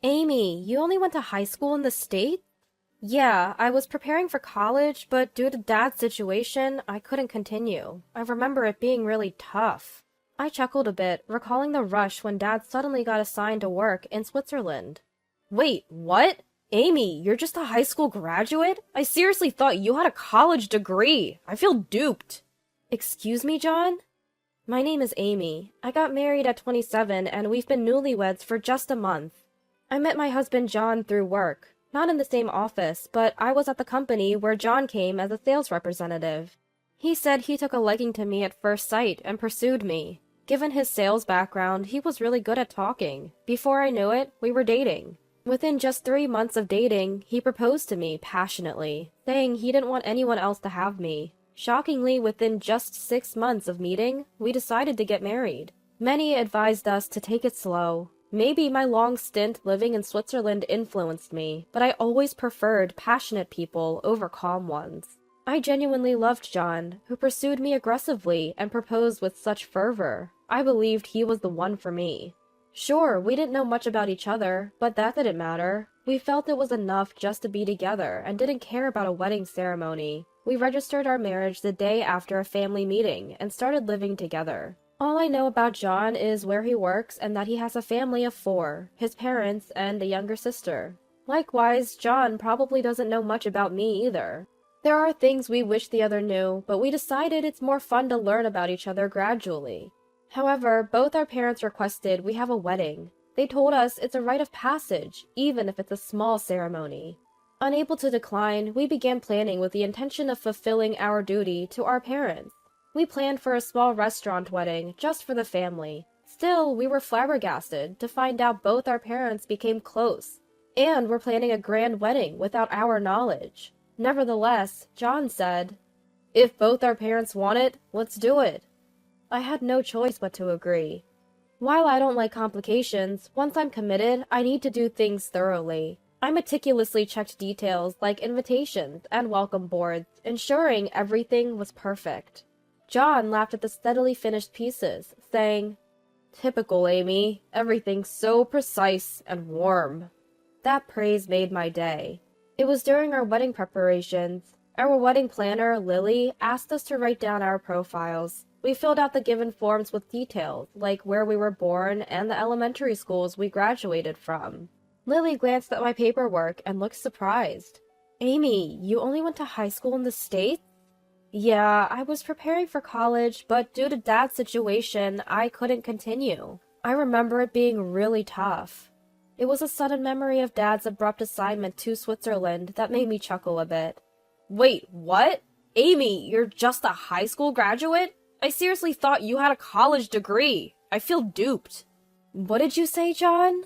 Amy, you only went to high school in the States? Yeah, I was preparing for college, but due to Dad's situation, I couldn't continue. I remember it being really tough. I chuckled a bit, recalling the rush when Dad suddenly got assigned to work in Switzerland. Wait, what? Amy, you're just a high school graduate? I seriously thought you had a college degree. I feel duped. Excuse me, John? My name is Amy. I got married at 27 and we've been newlyweds for just a month. I met my husband John through work. Not in the same office, but I was at the company where John came as a sales representative. He said he took a liking to me at first sight and pursued me. Given his sales background, he was really good at talking. Before I knew it, we were dating. Within just 3 months of dating, he proposed to me passionately, saying he didn't want anyone else to have me. Shockingly, within just 6 months of meeting, we decided to get married. Many advised us to take it slow. Maybe my long stint living in Switzerland influenced me, but I always preferred passionate people over calm ones. I genuinely loved John, who pursued me aggressively and proposed with such fervor. I believed he was the one for me. Sure, we didn't know much about each other, but that didn't matter. We felt it was enough just to be together and didn't care about a wedding ceremony. We registered our marriage the day after a family meeting and started living together. All I know about John is where he works and that he has a family of 4, his parents and a younger sister. Likewise, John probably doesn't know much about me either. There are things we wish the other knew, but we decided it's more fun to learn about each other gradually. However, both our parents requested we have a wedding. They told us it's a rite of passage, even if it's a small ceremony. Unable to decline, we began planning with the intention of fulfilling our duty to our parents. We planned for a small restaurant wedding, just for the family. Still, we were flabbergasted to find out both our parents became close, and were planning a grand wedding without our knowledge. Nevertheless, John said, "If both our parents want it, let's do it." I had no choice but to agree. While I don't like complications, once I'm committed, I need to do things thoroughly. I meticulously checked details like invitations and welcome boards, ensuring everything was perfect. John laughed at the steadily finished pieces, saying, "Typical Amy, everything's so precise and warm." That praise made my day. It was during our wedding preparations. Our wedding planner, Lily, asked us to write down our profiles. We filled out the given forms with details, like where we were born and the elementary schools we graduated from. Lily glanced at my paperwork and looked surprised. "Amy, you only went to high school in the States?" "Yeah, I was preparing for college, but due to Dad's situation, I couldn't continue. I remember it being really tough." It was a sudden memory of Dad's abrupt assignment to Switzerland that made me chuckle a bit. "Wait, what? Amy, you're just a high school graduate? I seriously thought you had a college degree. I feel duped." "What did you say, John?"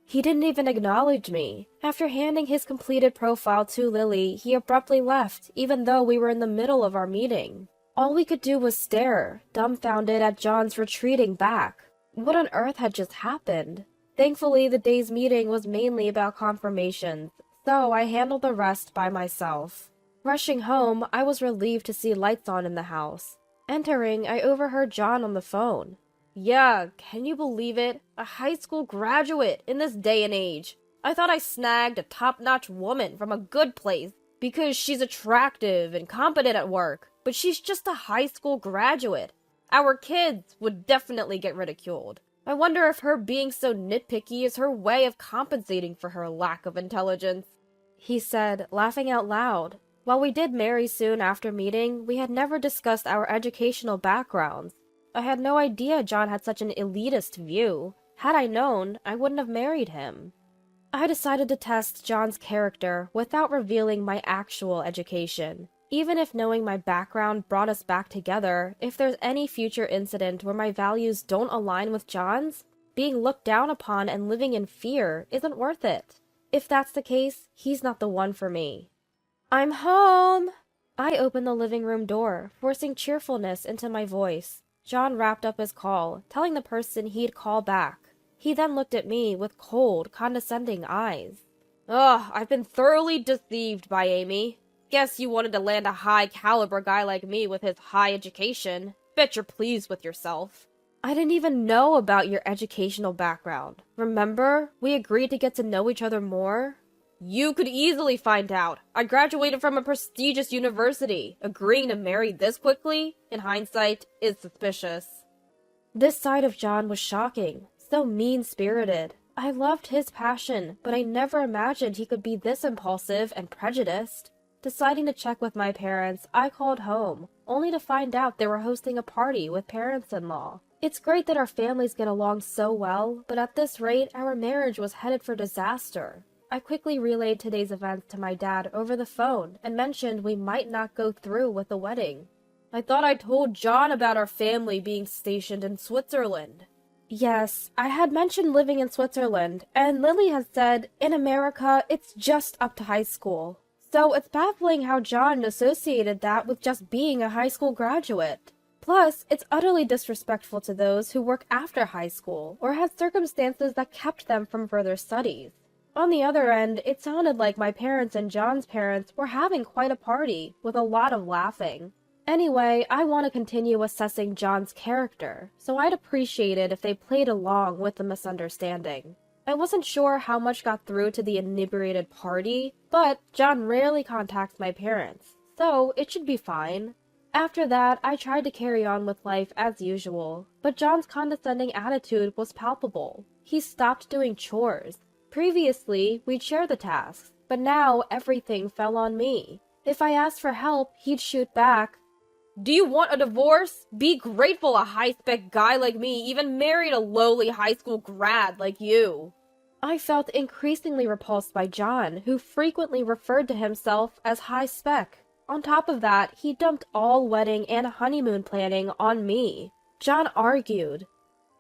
He didn't even acknowledge me. After handing his completed profile to Lily, he abruptly left, even though we were in the middle of our meeting. All we could do was stare, dumbfounded at John's retreating back. What on earth had just happened? Thankfully, the day's meeting was mainly about confirmations, so I handled the rest by myself. Rushing home, I was relieved to see lights on in the house. Entering, I overheard John on the phone. "Yeah, can you believe it? A high school graduate in this day and age. I thought I snagged a top-notch woman from a good place because she's attractive and competent at work, but she's just a high school graduate. Our kids would definitely get ridiculed. I wonder if her being so nitpicky is her way of compensating for her lack of intelligence," he said, laughing out loud. While we did marry soon after meeting, we had never discussed our educational backgrounds. I had no idea John had such an elitist view. Had I known, I wouldn't have married him. I decided to test John's character without revealing my actual education. Even if knowing my background brought us back together, if there's any future incident where my values don't align with John's, being looked down upon and living in fear isn't worth it. If that's the case, he's not the one for me. "I'm home!" I opened the living room door, forcing cheerfulness into my voice. John wrapped up his call, telling the person he'd call back. He then looked at me with cold, condescending eyes. "Ugh, I've been thoroughly deceived by Amy. Guess you wanted to land a high-caliber guy like me with his high education. Bet you're pleased with yourself." I didn't even know about your educational background. Remember? We agreed to get to know each other more. You could easily find out. I graduated from a prestigious university. Agreeing to marry this quickly, in hindsight, is suspicious. This side of John was shocking, so mean-spirited. I loved his passion, but I never imagined he could be this impulsive and prejudiced. Deciding to check with my parents, I called home, only to find out they were hosting a party with parents-in-law. It's great that our families get along so well, but at this rate, our marriage was headed for disaster. I quickly relayed today's events to my dad over the phone and mentioned we might not go through with the wedding. I thought I told John about our family being stationed in Switzerland. Yes, I had mentioned living in Switzerland, and Lily has said, in America, it's just up to high school. So it's baffling how John associated that with just being a high school graduate. Plus, it's utterly disrespectful to those who work after high school, or had circumstances that kept them from further studies. On the other end, it sounded like my parents and John's parents were having quite a party, with a lot of laughing. Anyway, I want to continue assessing John's character, so I'd appreciate it if they played along with the misunderstanding. I wasn't sure how much got through to the inebriated party, but John rarely contacts my parents, so it should be fine. After that, I tried to carry on with life as usual, but John's condescending attitude was palpable. He stopped doing chores. Previously, we'd share the tasks, but now everything fell on me. If I asked for help, he'd shoot back, "Do you want a divorce? Be grateful a high-spec guy like me even married a lowly high school grad like you." I felt increasingly repulsed by John, who frequently referred to himself as high-spec. On top of that, he dumped all wedding and honeymoon planning on me. John argued,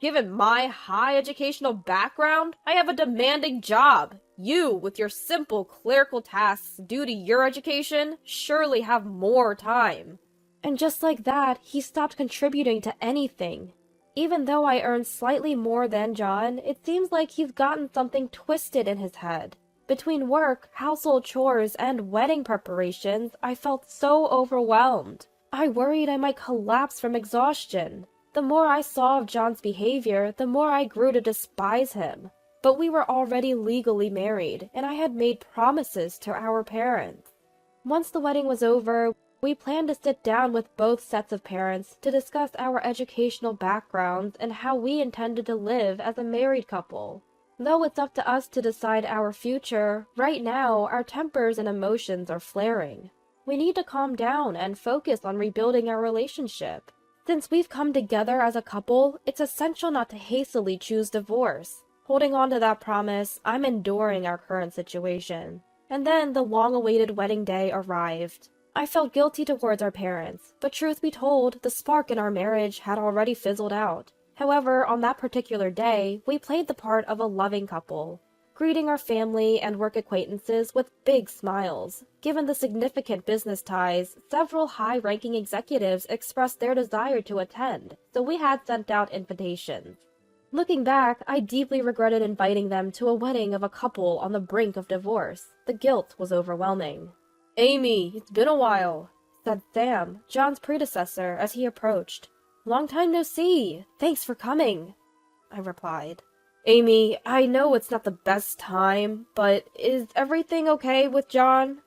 "Given my high educational background, I have a demanding job. You, with your simple clerical tasks due to your education, surely have more time." And just like that, he stopped contributing to anything. Even though I earn slightly more than John, it seems like he's gotten something twisted in his head. Between work, household chores, and wedding preparations, I felt so overwhelmed. I worried I might collapse from exhaustion. The more I saw of John's behavior, the more I grew to despise him. But we were already legally married, and I had made promises to our parents. Once the wedding was over, we planned to sit down with both sets of parents to discuss our educational backgrounds and how we intended to live as a married couple. Though it's up to us to decide our future, right now our tempers and emotions are flaring. We need to calm down and focus on rebuilding our relationship. Since we've come together as a couple, it's essential not to hastily choose divorce. Holding on to that promise, I'm enduring our current situation. And then the long-awaited wedding day arrived. I felt guilty towards our parents, but truth be told, the spark in our marriage had already fizzled out. However, on that particular day, we played the part of a loving couple, greeting our family and work acquaintances with big smiles. Given the significant business ties, several high-ranking executives expressed their desire to attend, so we had sent out invitations. Looking back, I deeply regretted inviting them to a wedding of a couple on the brink of divorce. The guilt was overwhelming. "Amy, it's been a while," said Sam, John's predecessor, as he approached. "Long time no see. Thanks for coming," I replied. "Amy, I know it's not the best time, but is everything okay with John?"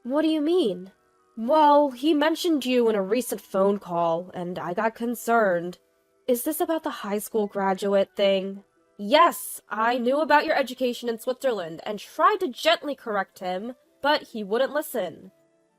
"What do you mean?" "Well, he mentioned you in a recent phone call, and I got concerned." "Is this about the high school graduate thing?" "Yes, I knew about your education in Switzerland and tried to gently correct him, but he wouldn't listen."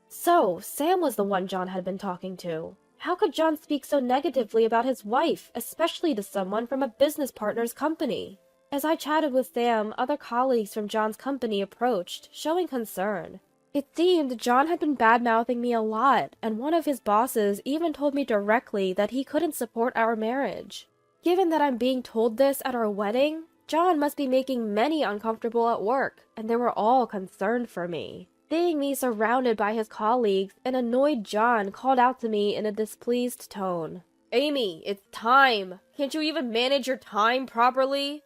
So, Sam was the one John had been talking to. How could John speak so negatively about his wife, especially to someone from a business partner's company? As I chatted with Sam, other colleagues from John's company approached, showing concern. It seemed John had been bad-mouthing me a lot, and one of his bosses even told me directly that he couldn't support our marriage. Given that I'm being told this at our wedding, John must be making many uncomfortable at work, and they were all concerned for me. Seeing me surrounded by his colleagues, an annoyed John called out to me in a displeased tone. "Amy, it's time! Can't you even manage your time properly?"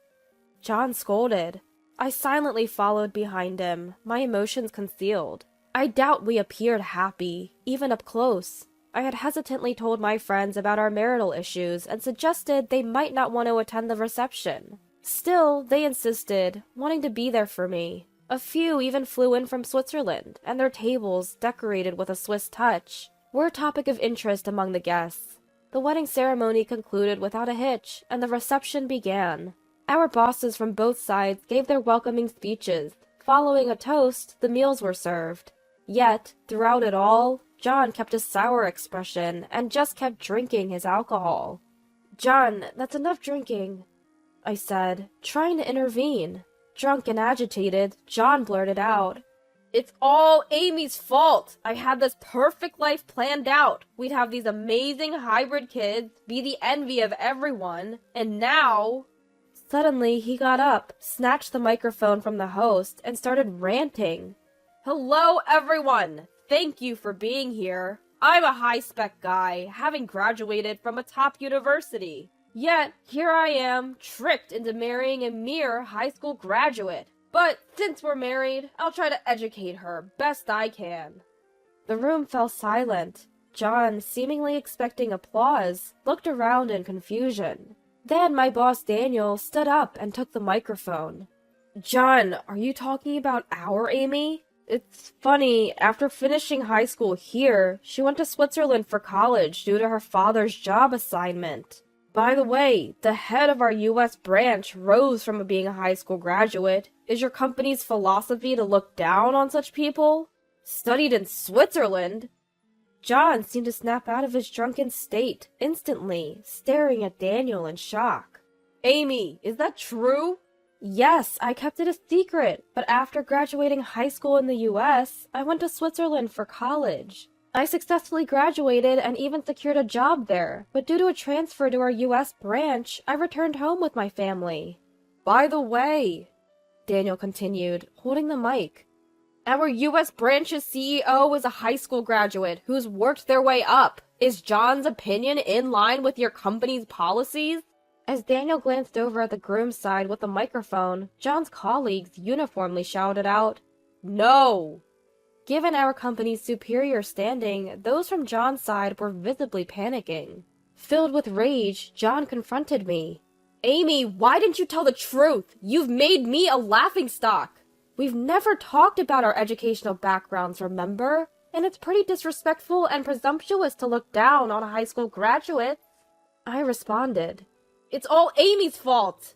John scolded. I silently followed behind him, my emotions concealed. I doubt we appeared happy, even up close. I had hesitantly told my friends about our marital issues and suggested they might not want to attend the reception. Still, they insisted, wanting to be there for me. A few even flew in from Switzerland, and their tables, decorated with a Swiss touch, were a topic of interest among the guests. The wedding ceremony concluded without a hitch, and the reception began. Our bosses from both sides gave their welcoming speeches. Following a toast, the meals were served. Yet, throughout it all, John kept a sour expression and just kept drinking his alcohol. "John, that's enough drinking," I said, trying to intervene. Drunk and agitated, John blurted out, "It's all Amy's fault. I had this perfect life planned out. We'd have these amazing hybrid kids, be the envy of everyone, and now..." Suddenly, he got up, snatched the microphone from the host, and started ranting. "Hello, everyone! Thank you for being here. I'm a high-spec guy, having graduated from a top university. Yet, here I am, tricked into marrying a mere high school graduate. But since we're married, I'll try to educate her best I can." The room fell silent. John, seemingly expecting applause, looked around in confusion. Then my boss Daniel stood up and took the microphone. "John, are you talking about our Amy? It's funny, after finishing high school here, she went to Switzerland for college due to her father's job assignment. By the way, the head of our U.S. branch rose from being a high school graduate. Is your company's philosophy to look down on such people? Studied in Switzerland?" John seemed to snap out of his drunken state instantly, staring at Daniel in shock. "Amy, is that true?" "Yes, I kept it a secret, but after graduating high school in the U.S., I went to Switzerland for college. I successfully graduated and even secured a job there, but due to a transfer to our U.S. branch, I returned home with my family." "By the way," Daniel continued, holding the mic, "our U.S. branch's CEO is a high school graduate who's worked their way up. Is John's opinion in line with your company's policies?" As Daniel glanced over at the groom's side with the microphone, John's colleagues uniformly shouted out, "No!" Given our company's superior standing, those from John's side were visibly panicking. Filled with rage, John confronted me. "Amy, why didn't you tell the truth? You've made me a laughingstock." "We've never talked about our educational backgrounds, remember? And it's pretty disrespectful and presumptuous to look down on high school graduates." I responded, "It's all Amy's fault."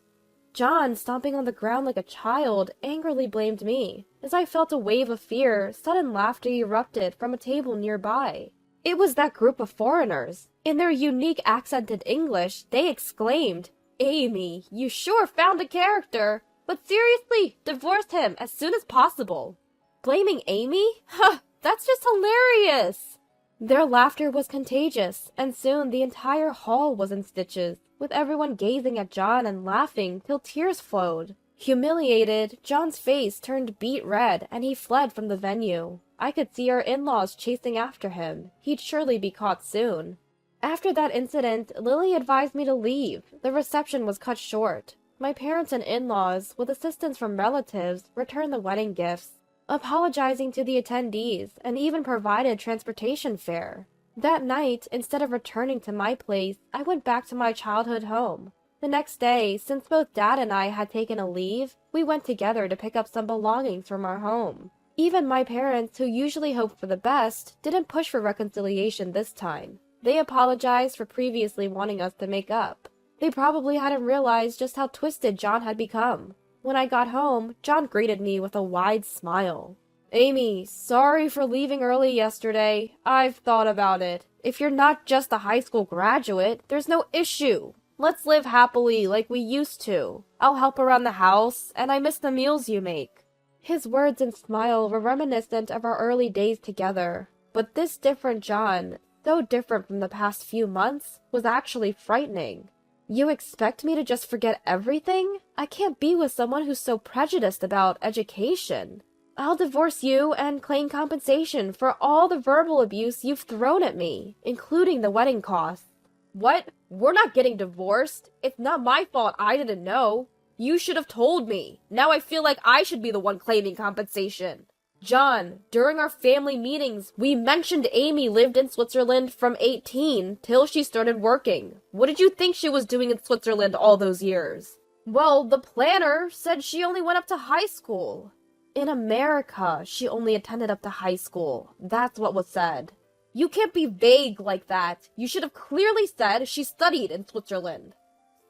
John, stomping on the ground like a child, angrily blamed me. As I felt a wave of fear, sudden laughter erupted from a table nearby. It was that group of foreigners. In their unique accented English, they exclaimed, "Amy, you sure found a character! But seriously, divorce him as soon as possible." Blaming Amy? Huh, that's just hilarious! Their laughter was contagious, and soon the entire hall was in stitches, with everyone gazing at John and laughing till tears flowed. Humiliated, John's face turned beet red, and he fled from the venue. I could see our in-laws chasing after him. He'd surely be caught soon. After that incident, Lily advised me to leave. The reception was cut short. My parents and in-laws, with assistance from relatives, returned the wedding gifts, apologizing to the attendees, and even provided transportation fare. That night, instead of returning to my place, I went back to my childhood home. The next day, since both Dad and I had taken a leave, we went together to pick up some belongings from our home. Even my parents, who usually hope for the best, didn't push for reconciliation this time. They apologized for previously wanting us to make up. They probably hadn't realized just how twisted John had become. When I got home, John greeted me with a wide smile. "Amy, sorry for leaving early yesterday. I've thought about it. If you're not just a high school graduate, there's no issue. Let's live happily like we used to. I'll help around the house, and I miss the meals you make." His words and smile were reminiscent of our early days together. But this different John, so different from the past few months, was actually frightening. You expect me to just forget everything? I can't be with someone who's so prejudiced about education. I'll divorce you and claim compensation for all the verbal abuse you've thrown at me, including the wedding costs. What? We're not getting divorced. It's not my fault I didn't know. You should have told me. Now I feel like I should be the one claiming compensation. John, during our family meetings, we mentioned Amy lived in Switzerland from 18 till she started working. What did you think she was doing in Switzerland all those years? Well, the planner said she only went up to high school. In America, she only attended up to high school. That's what was said. You can't be vague like that. You should have clearly said she studied in Switzerland.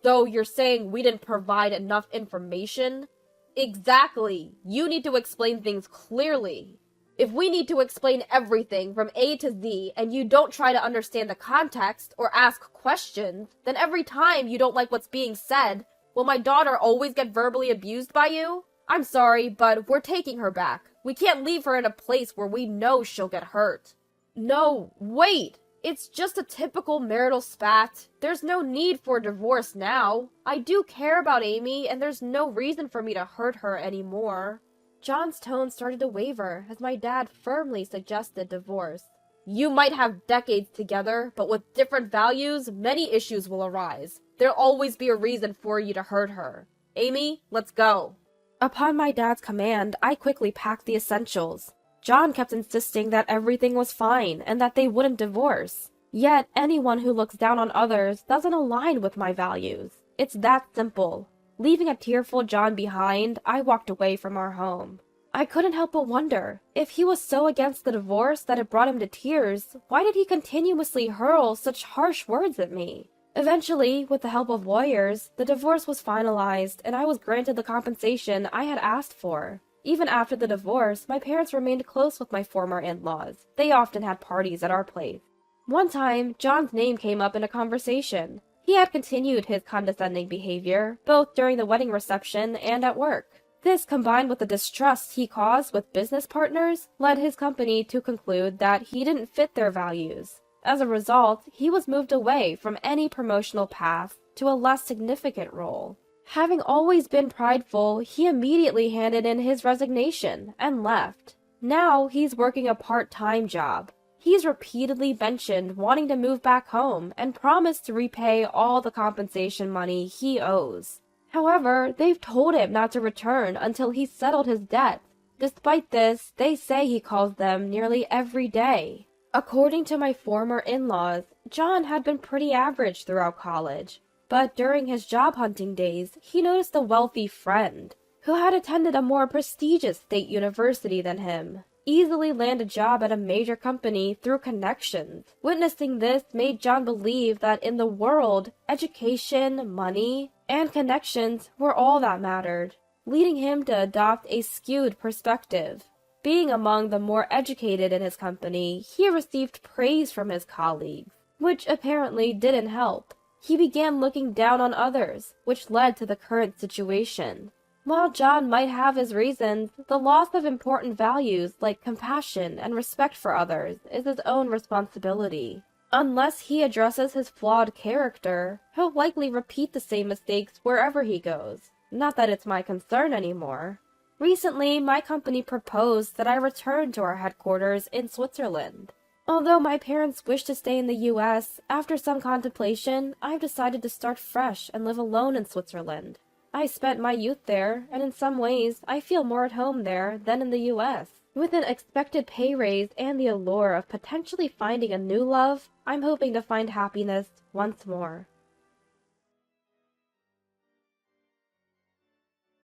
So you're saying we didn't provide enough information? Exactly. You need to explain things clearly. If we need to explain everything from A to Z and you don't try to understand the context or ask questions, then every time you don't like what's being said, will my daughter always get verbally abused by you? I'm sorry, but we're taking her back. We can't leave her in a place where we know she'll get hurt. No, wait! It's just a typical marital spat. There's no need for a divorce now. I do care about Amy, and there's no reason for me to hurt her anymore. John's tone started to waver as my dad firmly suggested divorce. You might have decades together, but with different values, many issues will arise. There'll always be a reason for you to hurt her. Amy, let's go. Upon my dad's command, I quickly packed the essentials. John kept insisting that everything was fine and that they wouldn't divorce. Yet, anyone who looks down on others doesn't align with my values. It's that simple. Leaving a tearful John behind, I walked away from our home. I couldn't help but wonder, if he was so against the divorce that it brought him to tears, why did he continuously hurl such harsh words at me? Eventually, with the help of lawyers, the divorce was finalized and I was granted the compensation I had asked for. Even after the divorce, my parents remained close with my former in-laws. They often had parties at our place. One time, John's name came up in a conversation. He had continued his condescending behavior, both during the wedding reception and at work. This, combined with the distrust he caused with business partners, led his company to conclude that he didn't fit their values. As a result, he was moved away from any promotional path to a less significant role. Having always been prideful, he immediately handed in his resignation and left. Now he's working a part-time job. He's repeatedly mentioned wanting to move back home and promised to repay all the compensation money he owes. However, they've told him not to return until he's settled his debts. Despite this, they say he calls them nearly every day. According to my former in-laws, John had been pretty average throughout college. But during his job hunting days, he noticed a wealthy friend, who had attended a more prestigious state university than him, easily land a job at a major company through connections. Witnessing this made John believe that in the world, education, money, and connections were all that mattered, leading him to adopt a skewed perspective. Being among the more educated in his company, he received praise from his colleagues, which apparently didn't help. He began looking down on others, which led to the current situation. While John might have his reasons, the loss of important values like compassion and respect for others is his own responsibility. Unless he addresses his flawed character, he'll likely repeat the same mistakes wherever he goes. Not that it's my concern anymore. Recently, my company proposed that I return to our headquarters in Switzerland. Although my parents wish to stay in the US, after some contemplation, I've decided to start fresh and live alone in Switzerland. I spent my youth there, and in some ways, I feel more at home there than in the US. With an expected pay raise and the allure of potentially finding a new love, I'm hoping to find happiness once more.